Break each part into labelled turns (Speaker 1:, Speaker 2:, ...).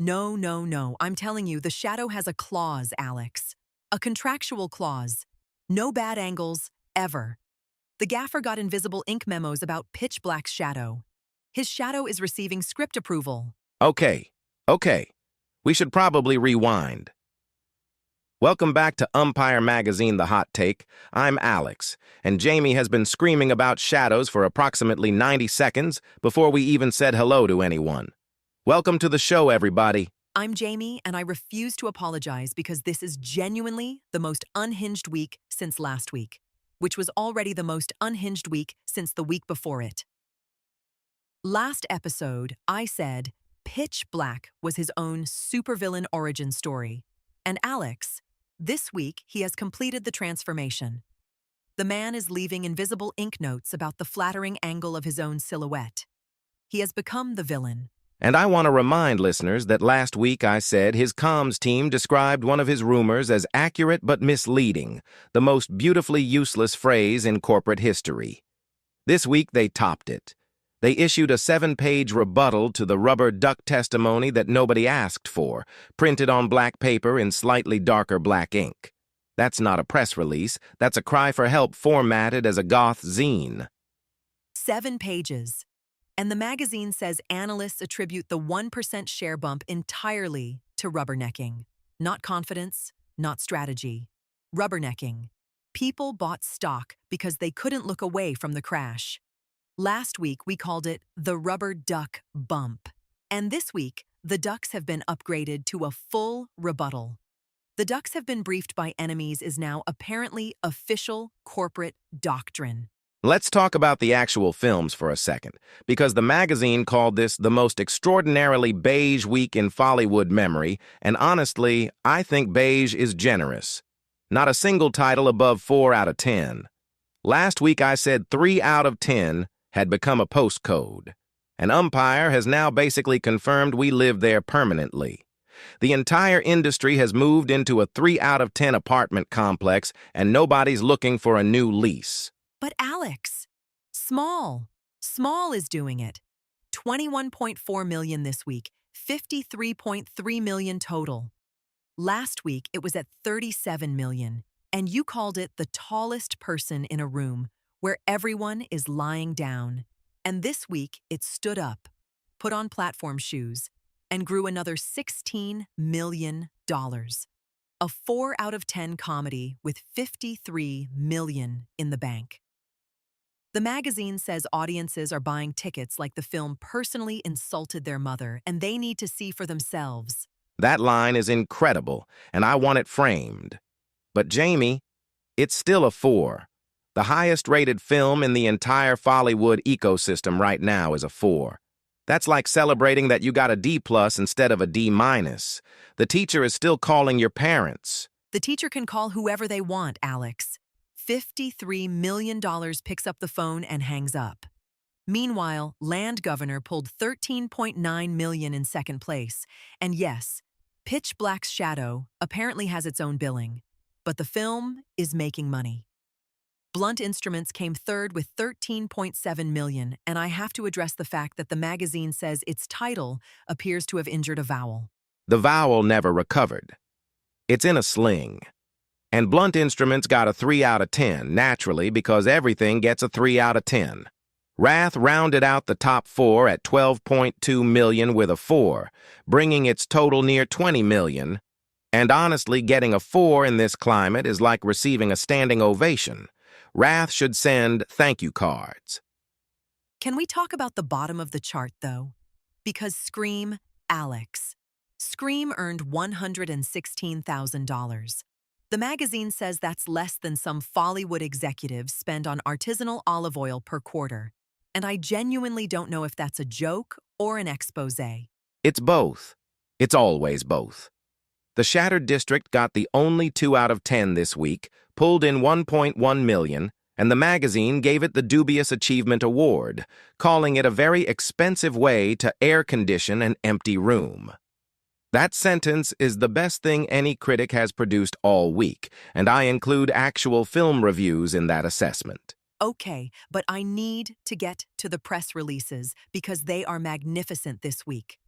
Speaker 1: No, no, no. I'm telling you, the shadow has a clause, Alex. A contractual clause. No bad angles, ever. The gaffer got invisible ink memos about Pitch Black's shadow. His shadow is receiving script approval.
Speaker 2: Okay, okay. We should probably rewind. Welcome back to Umpire Magazine, The Hot Take. I'm Alex, and Jamie has been screaming about shadows for approximately 90 seconds before we even said hello to anyone. Welcome to the show, everybody.
Speaker 1: I'm Jamie, and I refuse to apologize because this is genuinely the most unhinged week since last week, which was already the most unhinged week since the week before it. Last episode, I said Pitch Black was his own supervillain origin story. And Alex, this week he has completed the transformation. The man is leaving invisible ink notes about the flattering angle of his own silhouette. He has become the villain.
Speaker 2: And I want to remind listeners that last week I said his comms team described one of his rumors as accurate but misleading, the most beautifully useless phrase in corporate history. This week they topped it. They issued a 7-page rebuttal to the rubber duck testimony that nobody asked for, printed on black paper in slightly darker black ink. That's not a press release, that's a cry for help formatted as a goth zine.
Speaker 1: 7 pages. And the magazine says analysts attribute the 1% share bump entirely to rubbernecking. Not confidence, not strategy. Rubbernecking. People bought stock because they couldn't look away from the crash. Last week, we called it the rubber duck bump. And this week, the ducks have been upgraded to a full rebuttal. The ducks have been briefed by enemies is now apparently official corporate doctrine.
Speaker 2: Let's talk about the actual films for a second, because the magazine called this the most extraordinarily beige week in Follywood memory, and honestly, I think beige is generous. Not a single title above 4 out of 10. Last week I said 3 out of 10 had become a postcode. And Umpire has now basically confirmed we live there permanently. The entire industry has moved into a 3 out of 10 apartment complex, and nobody's looking for a new lease.
Speaker 1: But Alex, Small is doing it. 21.4 million this week, 53.3 million total. Last week it was at 37 million, and you called it the tallest person in a room, where everyone is lying down. And this week, it stood up, put on platform shoes, and grew another $16 million. A 4 out of 10 comedy with $53 million in the bank. The magazine says audiences are buying tickets like the film personally insulted their mother, and they need to see for themselves.
Speaker 2: That line is incredible, and I want it framed. But Jamie, it's still a 4. The highest-rated film in the entire Follywood ecosystem right now is a 4. That's like celebrating that you got a D+ instead of a D-. The teacher is still calling your parents.
Speaker 1: The teacher can call whoever they want, Alex. $53 million picks up the phone and hangs up. Meanwhile, Land Governor pulled $13.9 million in second place. And yes, Pitch Black's shadow apparently has its own billing. But the film is making money. Blunt Instruments came third with $13.7 million, and I have to address the fact that the magazine says its title appears to have injured a vowel.
Speaker 2: The vowel never recovered. It's in a sling. And Blunt Instruments got a 3 out of 10, naturally, because everything gets a 3 out of 10. Wrath rounded out the top 4 at $12.2 million with a 4, bringing its total near $20 million. And honestly, getting a 4 in this climate is like receiving a standing ovation. Wrath should send thank you cards.
Speaker 1: Can we talk about the bottom of the chart, though? Because Scream, Alex. Scream earned $116,000. The magazine says that's less than some Follywood executives spend on artisanal olive oil per quarter. And I genuinely don't know if that's a joke or an exposé.
Speaker 2: It's both. It's always both. The Shattered District got the only 2 out of 10 this week, pulled in $1.1 million, and the magazine gave it the Dubious Achievement Award, calling it a very expensive way to air condition an empty room. That sentence is the best thing any critic has produced all week, and I include actual film reviews in that assessment.
Speaker 1: Okay, but I need to get to the press releases because they are magnificent this week.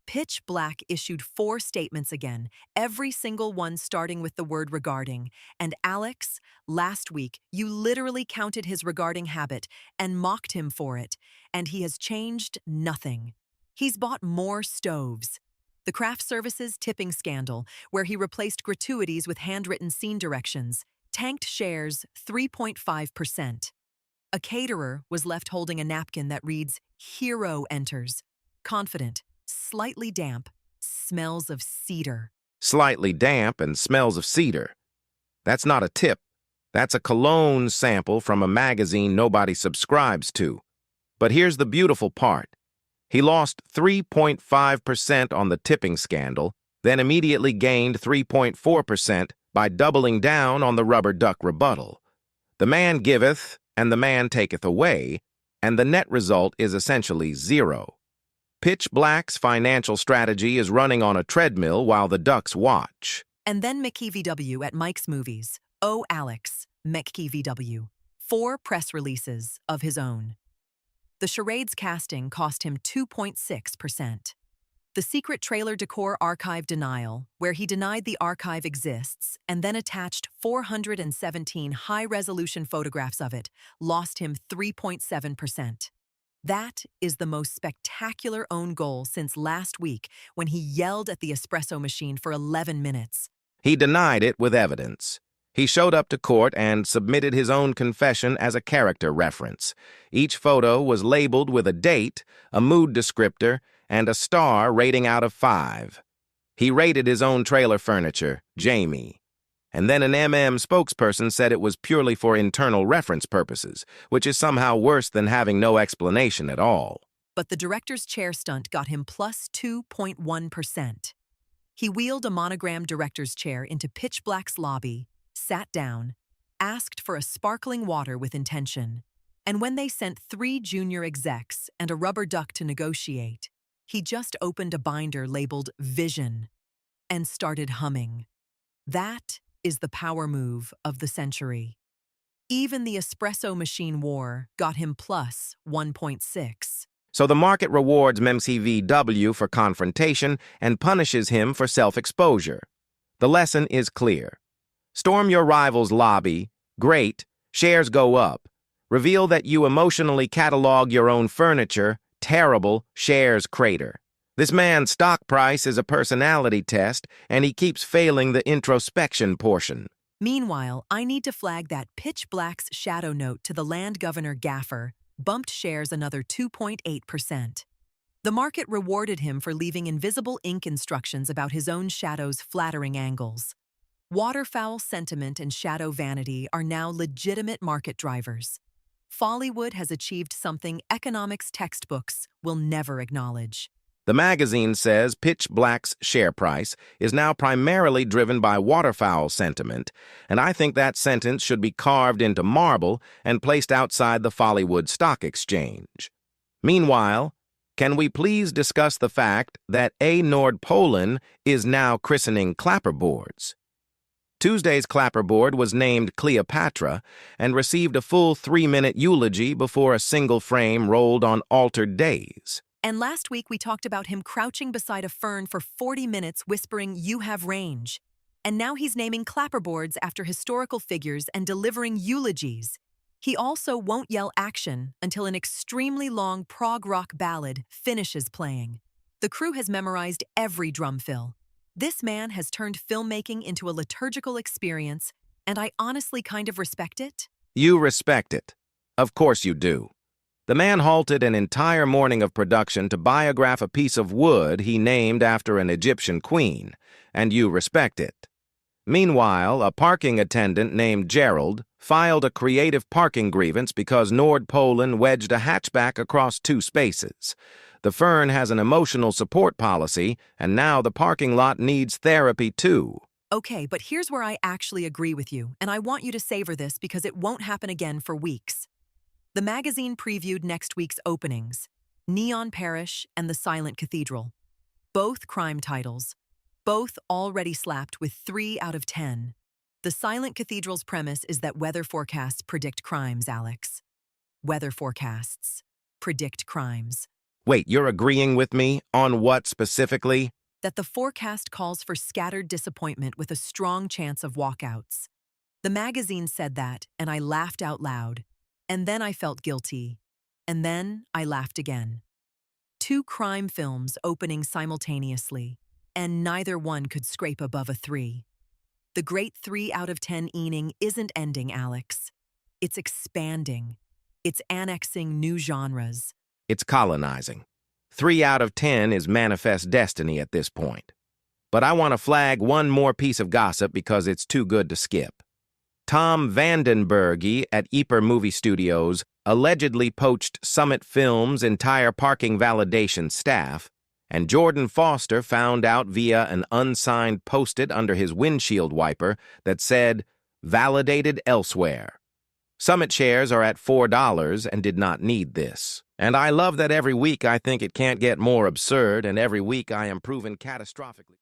Speaker 1: Pitch Black issued 4 statements again, every single one starting with the word regarding. And Alex, last week, you literally counted his regarding habit and mocked him for it, and he has changed nothing. He's bought more stoves. The craft services tipping scandal, where he replaced gratuities with handwritten scene directions, tanked shares 3.5%. A caterer was left holding a napkin that reads, "Hero enters." Confident, slightly damp, smells of cedar.
Speaker 2: Slightly damp and smells of cedar. That's not a tip. That's a cologne sample from a magazine nobody subscribes to. But here's the beautiful part. He lost 3.5% on the tipping scandal, then immediately gained 3.4% by doubling down on the rubber duck rebuttal. The man giveth, and the man taketh away, and the net result is essentially zero. Pitch Black's financial strategy is running on a treadmill while the ducks watch.
Speaker 1: And then Mickey VW at Mike's Movies. Oh, Alex, Mickey VW. 4 press releases of his own. The charades casting cost him 2.6%. The secret trailer decor archive denial, where he denied the archive exists and then attached 417 high-resolution photographs of it, lost him 3.7%. That is the most spectacular own goal since last week when he yelled at the espresso machine for 11 minutes.
Speaker 2: He denied it with evidence. He showed up to court and submitted his own confession as a character reference. Each photo was labeled with a date, a mood descriptor, and a star rating out of 5. He rated his own trailer furniture, Jamie. And then an spokesperson said it was purely for internal reference purposes, which is somehow worse than having no explanation at all.
Speaker 1: But the director's chair stunt got him plus 2.1%. He wheeled a monogrammed director's chair into Pitch Black's lobby, sat down, asked for a sparkling water with intention, and when they sent 3 junior execs and a rubber duck to negotiate, he just opened a binder labeled Vision and started humming. That is the power move of the century. Even the espresso machine war got him plus 1.6.
Speaker 2: So the market rewards MCVW for confrontation and punishes him for self-exposure. The lesson is clear. Storm your rival's lobby, great, shares go up. Reveal that you emotionally catalog your own furniture, terrible, shares crater. This man's stock price is a personality test, and he keeps failing the introspection portion.
Speaker 1: Meanwhile, I need to flag that Pitch Black's shadow note to the land governor Gaffer bumped shares another 2.8%. The market rewarded him for leaving invisible ink instructions about his own shadow's flattering angles. Waterfowl sentiment and shadow vanity are now legitimate market drivers. Follywood has achieved something economics textbooks will never acknowledge.
Speaker 2: The magazine says Pitch Black's share price is now primarily driven by waterfowl sentiment, and I think that sentence should be carved into marble and placed outside the Follywood Stock Exchange. Meanwhile, can we please discuss the fact that A. Nordpolen is now christening clapperboards? Tuesday's clapperboard was named Cleopatra and received a full 3-minute eulogy before a single frame rolled on altered days.
Speaker 1: And last week we talked about him crouching beside a fern for 40 minutes whispering, "You have range." And now he's naming clapperboards after historical figures and delivering eulogies. He also won't yell action until an extremely long prog rock ballad finishes playing. The crew has memorized every drum fill. This man has turned filmmaking into a liturgical experience, and I honestly kind of respect it.
Speaker 2: You respect it. Of course you do. The man halted an entire morning of production to biograph a piece of wood he named after an Egyptian queen, and you respect it. Meanwhile, a parking attendant named Gerald filed a creative parking grievance because Nordpolen wedged a hatchback across 2 spaces. The Fern has an emotional support policy, and now the parking lot needs therapy too.
Speaker 1: Okay, but here's where I actually agree with you, and I want you to savor this because it won't happen again for weeks. The magazine previewed next week's openings, Neon Parish and The Silent Cathedral. Both crime titles, both already slapped with 3 out of 10. The Silent Cathedral's premise is that weather forecasts predict crimes, Alex. Weather forecasts predict crimes.
Speaker 2: Wait, you're agreeing with me? On what specifically?
Speaker 1: That the forecast calls for scattered disappointment with a strong chance of walkouts. The magazine said that, and I laughed out loud. And then I felt guilty. And then I laughed again. Two crime films opening simultaneously, and neither one could scrape above a 3. The great 3 out of 10 ening isn't ending, Alex. It's expanding. It's annexing new genres.
Speaker 2: It's colonizing. 3 out of 10 is manifest destiny at this point. But I want to flag one more piece of gossip because it's too good to skip. Tom Vandenberge at Umpire Movie Studios allegedly poached Summit Films' entire parking validation staff, and Jordan Foster found out via an unsigned post-it under his windshield wiper that said, "Validated elsewhere." Summit shares are at $4 and did not need this. And I love that every week I think it can't get more absurd, and every week I am proven catastrophically.